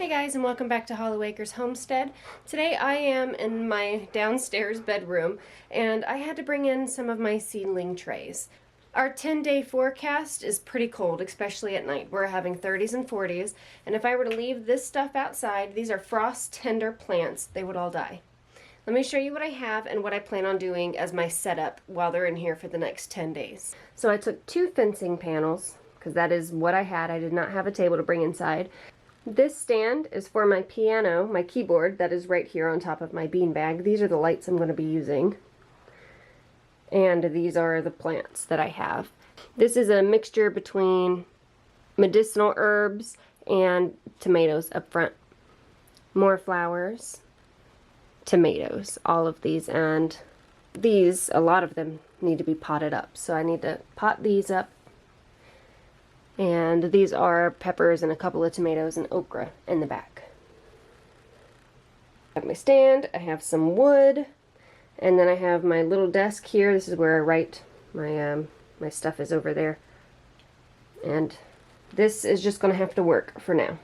guys, and welcome back to Hollow Acres Homestead. Today I am in my downstairs bedroom and I had to bring in some of my seedling trays. Our 10-day forecast is pretty cold, especially at night. We're having 30s and 40s, and if I were to leave this stuff outside, these are frost tender plants, they would all die. Let me show you what I have and what I plan on doing as my setup while they're in here for the next 10 days. So I took 2 fencing panels, because that is what I had. I did not have a table to bring inside. This stand is for my piano, my keyboard, that is right here on top of my beanbag. These are the lights I'm going to be using. And these are the plants that I have. This is a mixture between medicinal herbs and tomatoes up front. More flowers, tomatoes, all of these. And these, a lot of them need to be potted up. So I need to pot these up. And these are peppers and a couple of tomatoes and okra in the back. I have my stand, I have some wood, and then I have my little desk here. This is where I write. My stuff is over there. And this is just going to have to work for now.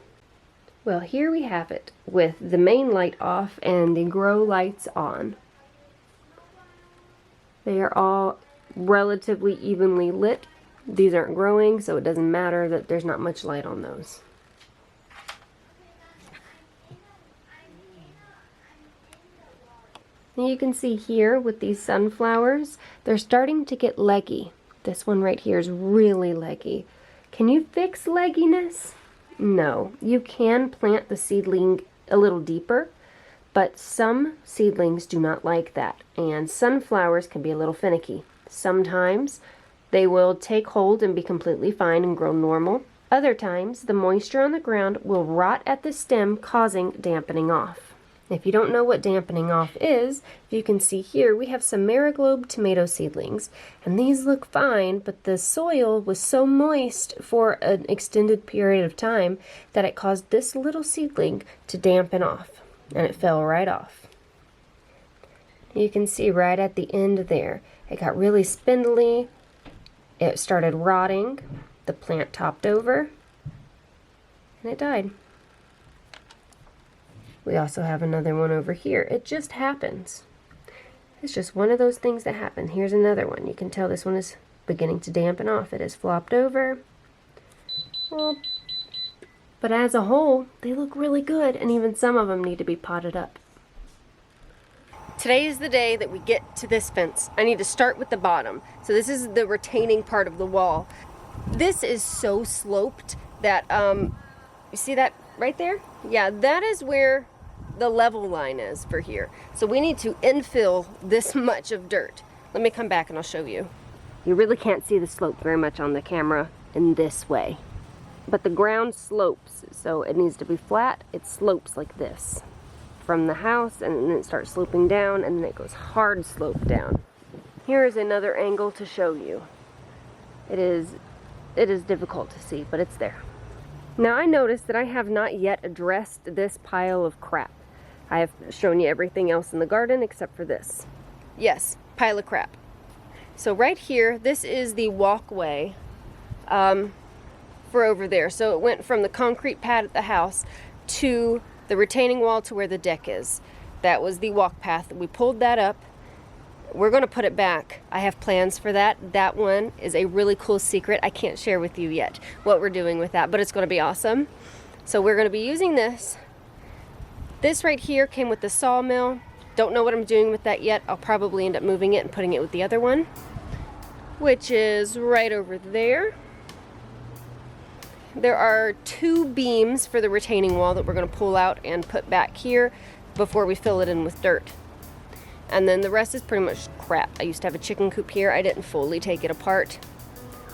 Well, here we have it with the main light off and the grow lights on. They are all relatively evenly lit. These aren't growing, so it doesn't matter that there's not much light on those. And you can see here with these sunflowers, they're starting to get leggy. This one right here is really leggy. Can you fix legginess? No. You can plant the seedling a little deeper, but some seedlings do not like that, and sunflowers can be a little finicky. Sometimes they will take hold and be completely fine and grow normal. Other times, the moisture on the ground will rot at the stem, causing dampening off. If you don't know what dampening off is, you can see here we have some Mariglobe tomato seedlings, and these look fine, but the soil was so moist for an extended period of time that it caused this little seedling to dampen off, and it fell right off. You can see right at the end there, it got really spindly. It started rotting, the plant topped over, and it died. We also have another one over here. It just happens. It's just one of those things that happen. Here's another one. You can tell this one is beginning to dampen off. It has flopped over. Well, but as a whole, they look really good, and even some of them need to be potted up. Today is the day that we get to this fence. I need to start with the bottom. So this is the retaining part of the wall. This is so sloped that, you see that right there? Yeah, that is where the level line is for here. So we need to infill this much of dirt. Let me come back and I'll show you. You really can't see the slope very much on the camera in this way. But the ground slopes, so it needs to be flat. It slopes like this from the house, and then it starts sloping down, and then it goes hard slope down. Here is another angle to show you. It is difficult to see, but it's there. Now I noticed that I have not yet addressed this pile of crap. I have shown you everything else in the garden except for this. Yes, pile of crap. So right here, this is the walkway for over there. So it went from the concrete pad at the house to the retaining wall to where the deck is. That was the walk path. We pulled that up. We're going to put it back. I have plans for that. That one is a really cool secret. I can't share with you yet what we're doing with that, but it's going to be awesome. So we're going to be using this. This right here came with the sawmill. Don't know what I'm doing with that yet. I'll probably end up moving it and putting it with the other one, which is right over there. There are 2 beams for the retaining wall that we're going to pull out and put back here before we fill it in with dirt. And then the rest is pretty much crap. I used to have a chicken coop here. I didn't fully take it apart.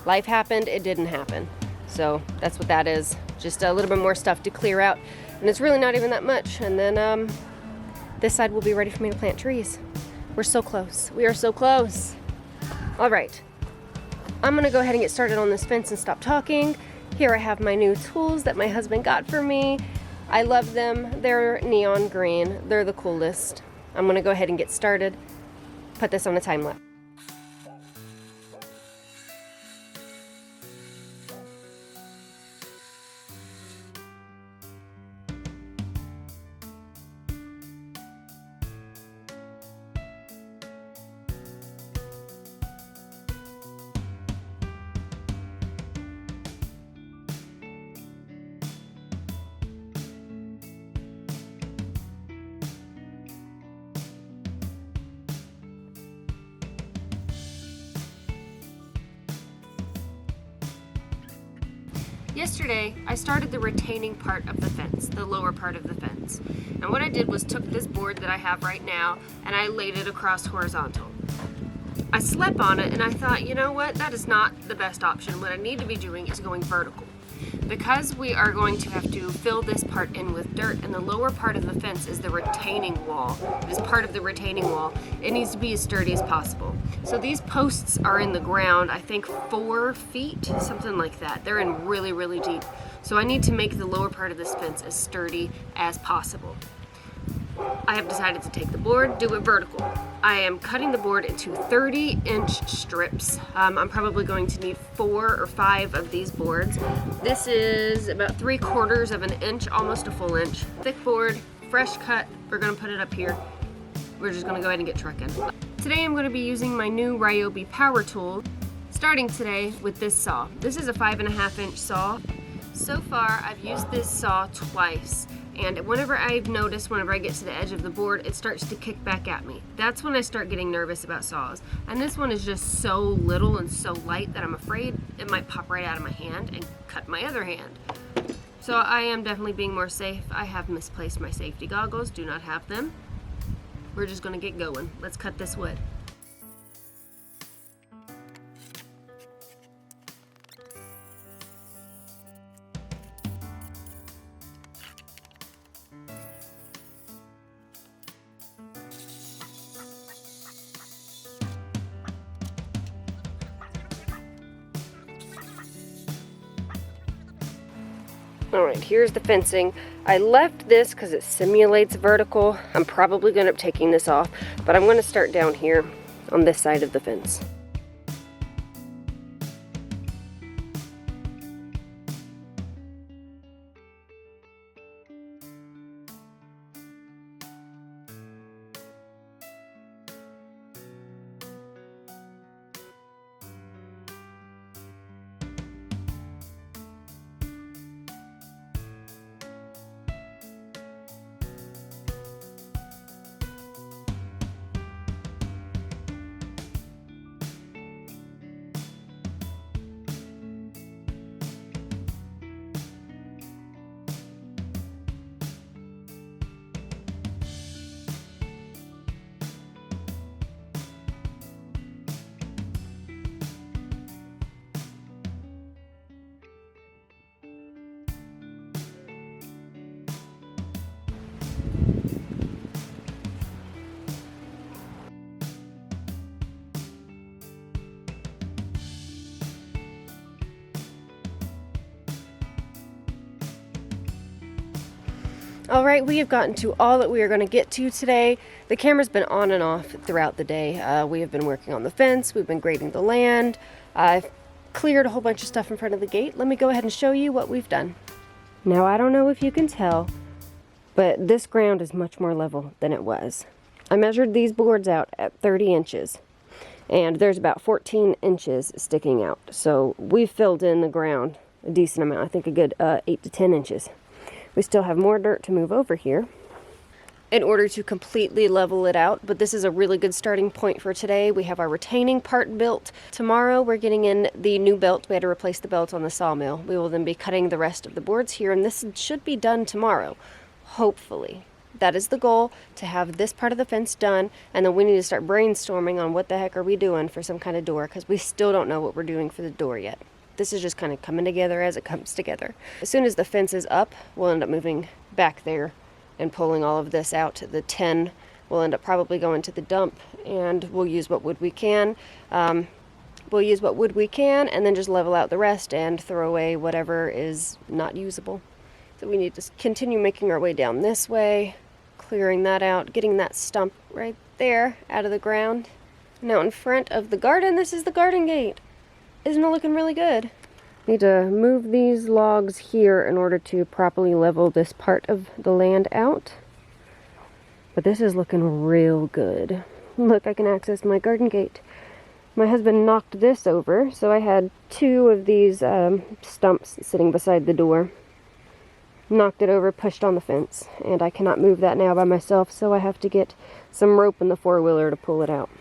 Life happened, it didn't happen. So that's what that is. Just a little bit more stuff to clear out. And it's really not even that much. And then this side will be ready for me to plant trees. We're so close. We are so close. All right. I'm going to go ahead and get started on this fence and stop talking. Here I have my new tools that my husband got for me. I love them. They're neon green. They're the coolest. I'm going to go ahead and get started. Put this on a time lapse. Yesterday, I started the retaining part of the fence, the lower part of the fence. And what I did was took this board that I have right now and I laid it across horizontal. I slept on it and I thought, you know what, that is not the best option. What I need to be doing is going vertical. Because we are going to have to fill this part in with dirt, and the lower part of the fence is the retaining wall. It is part of the retaining wall. It needs to be as sturdy as possible. So these posts are in the ground, I think 4 feet, something like that. They're in really, really deep. So I need to make the lower part of this fence as sturdy as possible. I have decided to take the board, do it vertical. I am cutting the board into 30-inch strips. I'm probably going to need 4 or 5 of these boards. This is about 3/4 of an inch, almost a full inch. Thick board, fresh cut. We're gonna put it up here. We're just gonna go ahead and get trucking. Today I'm gonna be using my new Ryobi power tool, starting today with this saw. This is a 5.5-inch saw. So far, I've used this saw twice. And whenever I've noticed, whenever I get to the edge of the board, it starts to kick back at me. That's when I start getting nervous about saws. And this one is just so little and so light that I'm afraid it might pop right out of my hand and cut my other hand. So I am definitely being more safe. I have misplaced my safety goggles, do not have them. We're just gonna get going. Let's cut this wood. Alright, here's the fencing. I left this because it simulates vertical. I'm probably going to end up taking this off, but I'm going to start down here on this side of the fence. All right, we have gotten to all that we are going to get to today. The camera's been on and off throughout the day. We have been working on the fence. We've been grading the land. I've cleared a whole bunch of stuff in front of the gate. Let me go ahead and show you what we've done. Now, I don't know if you can tell, but this ground is much more level than it was. I measured these boards out at 30 inches, and there's about 14 inches sticking out. So we've filled in the ground a decent amount, I think a good 8 to 10 inches. We still have more dirt to move over here in order to completely level it out, but this is a really good starting point for today. We have our retaining part built. Tomorrow we're getting in the new belt. We had to replace the belt on the sawmill. We will then be cutting the rest of the boards here, and this should be done tomorrow, hopefully. That is the goal, to have this part of the fence done, and then we need to start brainstorming on what the heck are we doing for some kind of door, because we still don't know what we're doing for the door yet. This is just kind of coming together as it comes together. As soon as the fence is up, we'll end up moving back there and pulling all of this out. The 10 will end up probably going to the dump, and we'll use what wood we can. And then just level out the rest and throw away whatever is not usable. So we need to continue making our way down this way, clearing that out, getting that stump right there out of the ground. Now in front of the garden, this is the garden gate. Isn't it looking really good? Need to move these logs here in order to properly level this part of the land out. But this is looking real good. Look, I can access my garden gate. My husband knocked this over, so I had 2 of these stumps sitting beside the door. Knocked it over, pushed on the fence, and I cannot move that now by myself, so I have to get some rope in the 4-wheeler to pull it out.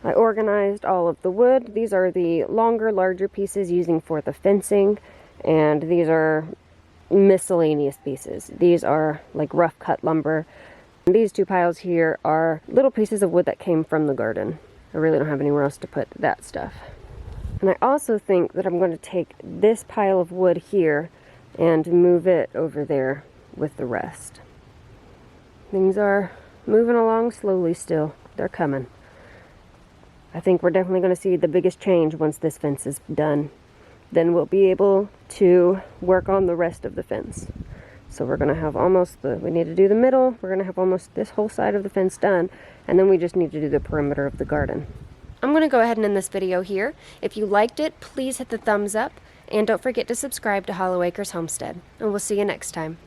I organized all of the wood. These are the longer, larger pieces using for the fencing, and these are miscellaneous pieces. These are like rough cut lumber. And these two piles here are little pieces of wood that came from the garden. I really don't have anywhere else to put that stuff. And I also think that I'm going to take this pile of wood here and move it over there with the rest. Things are moving along slowly still. They're coming. I think we're definitely going to see the biggest change once this fence is done. Then we'll be able to work on the rest of the fence. So we're going to have we need to do the middle, we're going to have almost this whole side of the fence done, and then we just need to do the perimeter of the garden. I'm going to go ahead and end this video here. If you liked it, please hit the thumbs up, and don't forget to subscribe to Hollow Acres Homestead, and we'll see you next time.